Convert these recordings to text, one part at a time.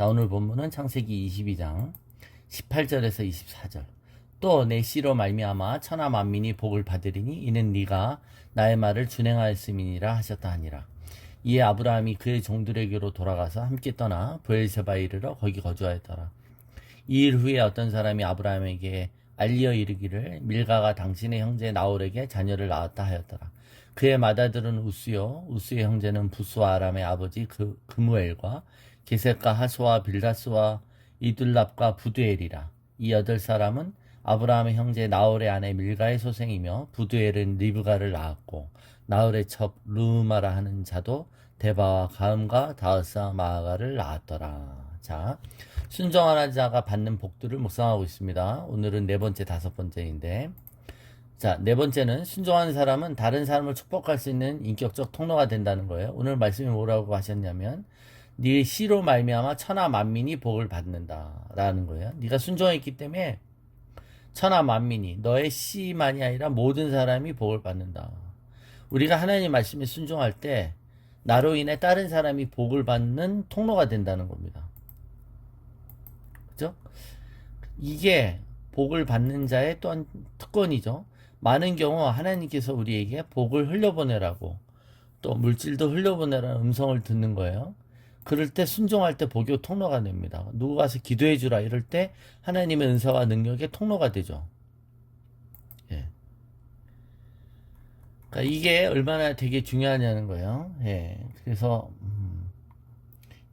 자, 오늘 본문은 창세기 22장 18절에서 24절. 또 내 씨로 말미암아 천하 만민이 복을 받으리니 이는 네가 나의 말을 준행하였음이니라 하셨다 하니라. 이에 아브라함이 그의 종들에게로 돌아가서 함께 떠나 브엘세바에 이르러 거기 거주하였더라. 이 일 후에 어떤 사람이 아브라함에게 알리어 이르기를 밀가가 당신의 형제 나홀에게 자녀를 낳았다 하였더라. 그의 맏아들은 우스요, 우스의 형제는 부스와 아람의 아버지 그무엘과 게셋과 하소와 빌다스와 이둘랍과 부두엘이라. 이 8사람은 아브라함의 형제 나홀의 아내 밀가의 소생이며 부두엘은 리브가를 낳았고 나홀의 첩 르우마라 하는 자도 데바와 가음과 다으사 마아가를 낳았더라. 자, 순종하는 자가 받는 복들을 묵상하고 있습니다. 오늘은 네 번째, 다섯 번째인데, 자, 네 번째는 순종하는 사람은 다른 사람을 축복할 수 있는 인격적 통로가 된다는 거예요. 오늘 말씀이 뭐라고 하셨냐면 네 씨로 말미암아 천하 만민이 복을 받는다라는 거예요. 네가 순종했기 때문에 천하 만민이 너의 씨만이 아니라 모든 사람이 복을 받는다. 우리가 하나님 말씀에 순종할 때 나로 인해 다른 사람이 복을 받는 통로가 된다는 겁니다. 그죠? 이게 복을 받는 자의 또한 특권이죠. 많은 경우 하나님께서 우리에게 복을 흘려보내라고 또 물질도 흘려보내라는 음성을 듣는 거예요. 그럴 때 순종할 때 복의 통로가 됩니다. 누구 가서 기도해 주라 이럴 때 하나님의 은사와 능력의 통로가 되죠. 예. 그러니까 이게 얼마나 되게 중요하냐는 거예요. 예. 그래서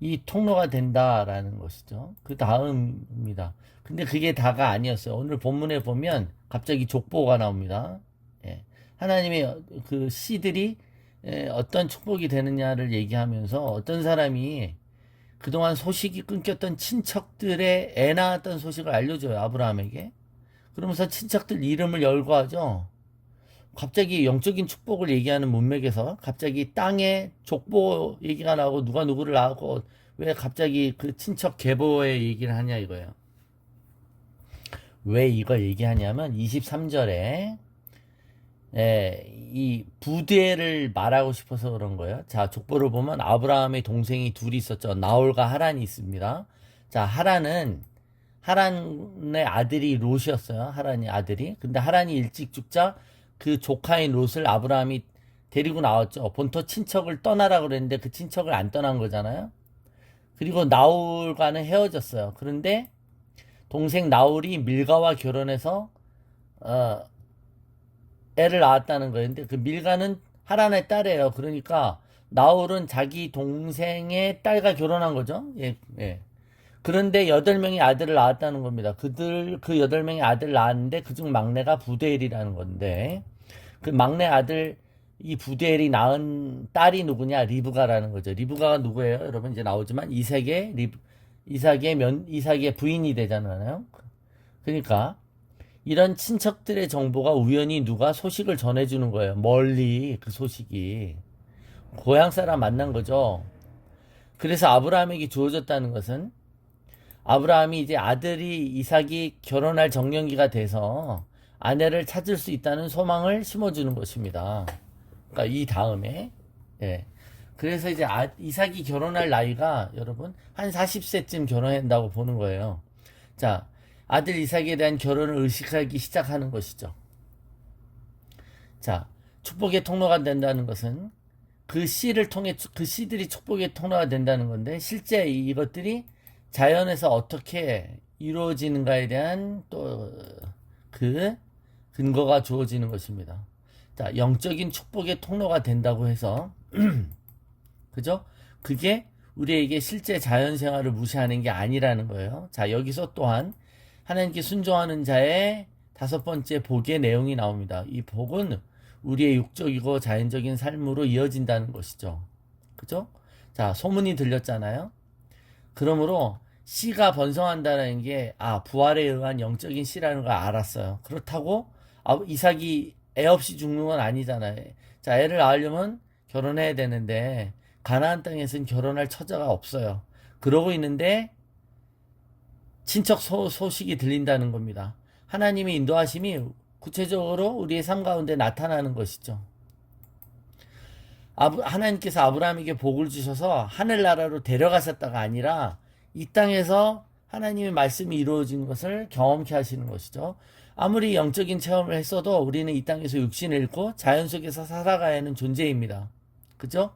이 통로가 된다라는 것이죠. 그 다음입니다. 근데 그게 다가 아니었어요. 오늘 본문에 보면 갑자기 족보가 나옵니다. 예. 하나님의 그 씨들이 어떤 축복이 되느냐를 얘기하면서 어떤 사람이 그동안 소식이 끊겼던 친척들의 애 낳았던 소식을 알려줘요. 아브라함에게. 그러면서 친척들 이름을 열거하죠. 갑자기 영적인 축복을 얘기하는 문맥에서 갑자기 땅의 족보 얘기가 나오고 누가 누구를 낳고 왜 갑자기 그 친척 계보의 얘기를 하냐 이거예요. 왜 이걸 얘기하냐면 23절에 이 부대를 말하고 싶어서 그런 거예요. 자, 족보를 보면 아브라함의 동생이 둘이 있었죠. 나홀과 하란이 있습니다. 자, 하란의 아들이 롯이었어요. 하란의 아들이. 근데 하란이 일찍 죽자 그 조카인 롯을 아브라함이 데리고 나왔죠. 본토 친척을 떠나라 그랬는데 그 친척을 안 떠난 거잖아요. 그리고 나홀과는 헤어졌어요. 그런데 동생 나홀이 밀가와 결혼해서 애를 낳았다는 거예요. 근데 그 밀가는 하란의 딸이에요. 그러니까 나홀은 자기 동생의 딸과 결혼한 거죠. 예, 예. 그런데 8명의 아들을 낳았다는 겁니다. 그 8명의 아들을 낳았는데 그중 막내가 부데엘이라는 건데 그 막내 아들 이 부데엘이 낳은 딸이 누구냐? 리브가라는 거죠. 리브가가 누구예요? 여러분 이제 나오지만 이삭의 부인이 되잖아요. 그러니까 이런 친척들의 정보가 우연히 누가 소식을 전해주는 거예요. 멀리 그 소식이 고향 사람 만난 거죠. 그래서 아브라함에게 주어졌다는 것은 아브라함이 이제 아들이 이삭이 결혼할 정년기가 돼서 아내를 찾을 수 있다는 소망을 심어주는 것입니다. 그러니까 이 다음에 예. 그래서 이제 이삭이 결혼할 나이가 여러분 한 40세쯤 결혼한다고 보는 거예요. 자, 아들 이삭에 대한 결혼을 의식하기 시작하는 것이죠. 자, 축복의 통로가 된다는 것은 그 씨를 통해 그 씨들이 축복의 통로가 된다는 건데 실제 이것들이 자연에서 어떻게 이루어지는가에 대한 또 그 근거가 주어지는 것입니다. 자, 영적인 축복의 통로가 된다고 해서 그죠? 그게 우리에게 실제 자연 생활을 무시하는 게 아니라는 거예요. 자, 여기서 또한 하나님께 순종하는 자의 5번째 복의 내용이 나옵니다. 이 복은 우리의 육적이고 자연적인 삶으로 이어진다는 것이죠. 그죠? 자, 소문이 들렸잖아요. 그러므로 씨가 번성한다는 게 부활에 의한 영적인 씨라는 걸 알았어요. 그렇다고 이삭이 애 없이 죽는 건 아니잖아요. 자, 애를 낳으려면 결혼해야 되는데 가나안 땅에서는 결혼할 처자가 없어요. 그러고 있는데 친척 소식이 들린다는 겁니다. 하나님의 인도하심이 구체적으로 우리의 삶 가운데 나타나는 것이죠. 하나님께서 아브라함에게 복을 주셔서 하늘나라로 데려가셨다가 아니라 이 땅에서 하나님의 말씀이 이루어진 것을 경험케 하시는 것이죠. 아무리 영적인 체험을 했어도 우리는 이 땅에서 육신을 잃고 자연 속에서 살아가야 하는 존재입니다. 그죠?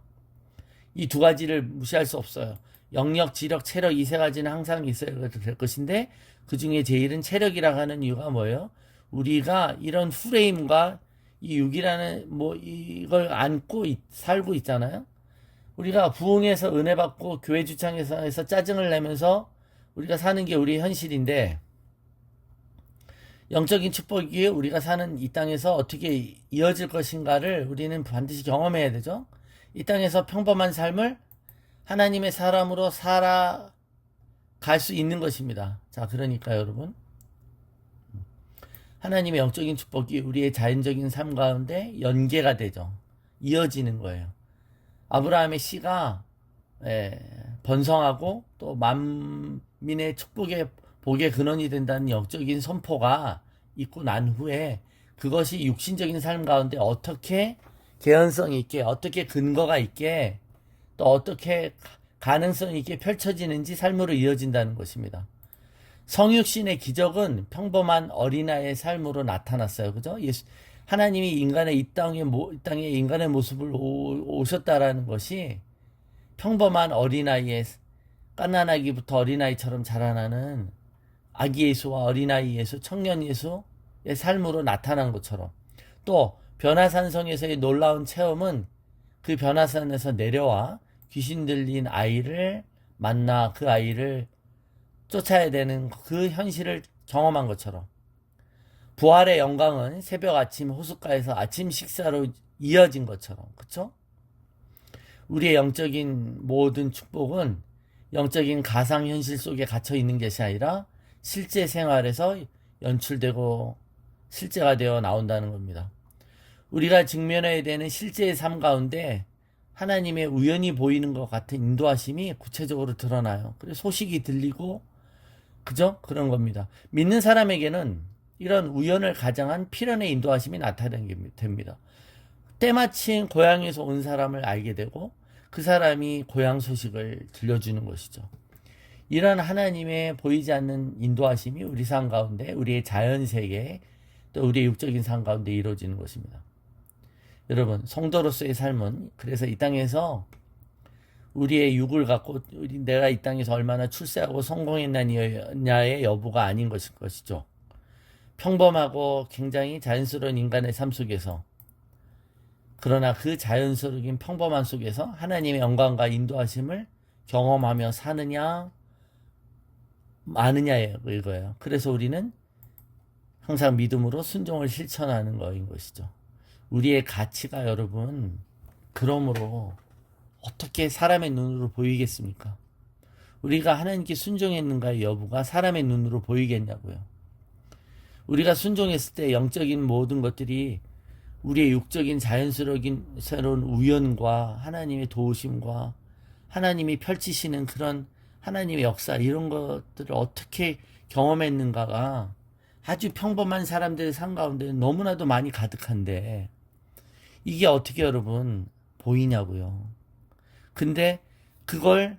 이 두 가지를 무시할 수 없어요. 영역, 지력, 체력 이 세 가지는 항상 있어야 될 것인데 그 중에 제일은 체력이라고 하는 이유가 뭐예요? 우리가 이런 프레임과 이 육이라는 이걸 안고 살고 있잖아요. 우리가 부흥해서 은혜 받고 교회 주창에서 짜증을 내면서 우리가 사는 게 우리의 현실인데 영적인 축복이 우리가 사는 이 땅에서 어떻게 이어질 것인가를 우리는 반드시 경험해야 되죠. 이 땅에서 평범한 삶을 하나님의 사람으로 살아갈 수 있는 것입니다. 자, 그러니까 여러분, 하나님의 영적인 축복이 우리의 자연적인 삶 가운데 연계가 되죠. 이어지는 거예요. 아브라함의 씨가 번성하고 또 만민의 축복의 복의 근원이 된다는 영적인 선포가 있고 난 후에 그것이 육신적인 삶 가운데 어떻게 개연성 있게, 어떻게 근거가 있게, 또 어떻게 가능성 있게 펼쳐지는지 삶으로 이어진다는 것입니다. 성육신의 기적은 평범한 어린아이의 삶으로 나타났어요. 그죠? 하나님이 인간의 이 땅에 인간의 모습을 오셨다라는 것이 평범한 어린아이의 갓난아기부터 어린아이처럼 자라나는 아기 예수와 어린아이 예수, 청년 예수의 삶으로 나타난 것처럼 또 변화산성에서의 놀라운 체험은 그 변화산에서 내려와 귀신 들린 아이를 만나 그 아이를 쫓아야 되는 그 현실을 경험한 것처럼 부활의 영광은 새벽 아침 호숫가에서 아침 식사로 이어진 것처럼 그쵸? 우리의 영적인 모든 축복은 영적인 가상현실 속에 갇혀 있는 것이 아니라 실제 생활에서 연출되고 실제가 되어 나온다는 겁니다. 우리가 직면해야 되는 실제의 삶 가운데 하나님의 우연히 보이는 것 같은 인도하심이 구체적으로 드러나요. 그래서 소식이 들리고 그죠? 그런 겁니다. 믿는 사람에게는 이런 우연을 가장한 필연의 인도하심이 나타나게 됩니다. 때마침 고향에서 온 사람을 알게 되고 그 사람이 고향 소식을 들려주는 것이죠. 이런 하나님의 보이지 않는 인도하심이 우리 삶 가운데 우리의 자연세계 또 우리의 육적인 삶 가운데 이루어지는 것입니다. 여러분 성도로서의 삶은 그래서 이 땅에서 우리의 육을 갖고 내가 이 땅에서 얼마나 출세하고 성공했느냐의 여부가 아닌 것이죠. 평범하고 굉장히 자연스러운 인간의 삶 속에서 그러나 그 자연스러운 평범한 속에서 하나님의 영광과 인도하심을 경험하며 사느냐 마느냐의 이거예요. 그래서 우리는 항상 믿음으로 순종을 실천하는 거인 것이죠. 우리의 가치가 여러분 그러므로 어떻게 사람의 눈으로 보이겠습니까? 우리가 하나님께 순종했는가의 여부가 사람의 눈으로 보이겠냐고요. 우리가 순종했을 때 영적인 모든 것들이 우리의 육적인 자연스러운 새로운 우연과 하나님의 도우심과 하나님이 펼치시는 그런 하나님의 역사 이런 것들을 어떻게 경험했는가가 아주 평범한 사람들의 삶 가운데 너무나도 많이 가득한데 이게 어떻게 여러분 보이냐고요. 근데 그걸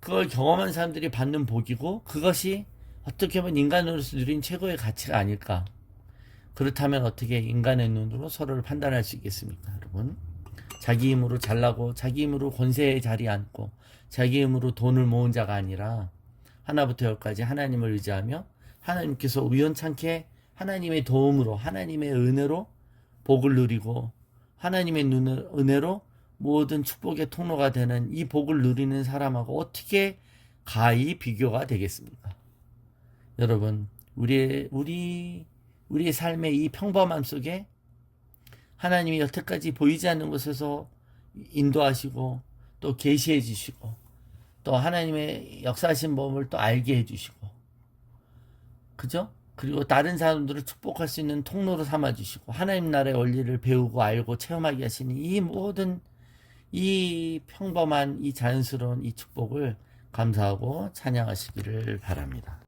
경험한 사람들이 받는 복이고 그것이 어떻게 보면 인간으로서 누린 최고의 가치가 아닐까. 그렇다면 어떻게 인간의 눈으로 서로를 판단할 수 있겠습니까, 여러분? 자기 힘으로 잘나고 자기 힘으로 권세의 자리에 앉고 자기 힘으로 돈을 모은 자가 아니라 하나부터 열까지 하나님을 의지하며 하나님께서 우연찮게 하나님의 도움으로 하나님의 은혜로 복을 누리고 하나님의 은혜로 모든 축복의 통로가 되는 이 복을 누리는 사람하고 어떻게 가히 비교가 되겠습니까? 여러분 우리의 삶의 이 평범함 속에 하나님이 여태까지 보이지 않는 곳에서 인도하시고 또 계시해 주시고 또 하나님의 역사하신 법을 또 알게 해 주시고 그죠? 그리고 다른 사람들을 축복할 수 있는 통로로 삼아 주시고 하나님 나라의 원리를 배우고 알고 체험하게 하시는 이 모든 이 평범한 이 자연스러운 이 축복을 감사하고 찬양하시기를 바랍니다.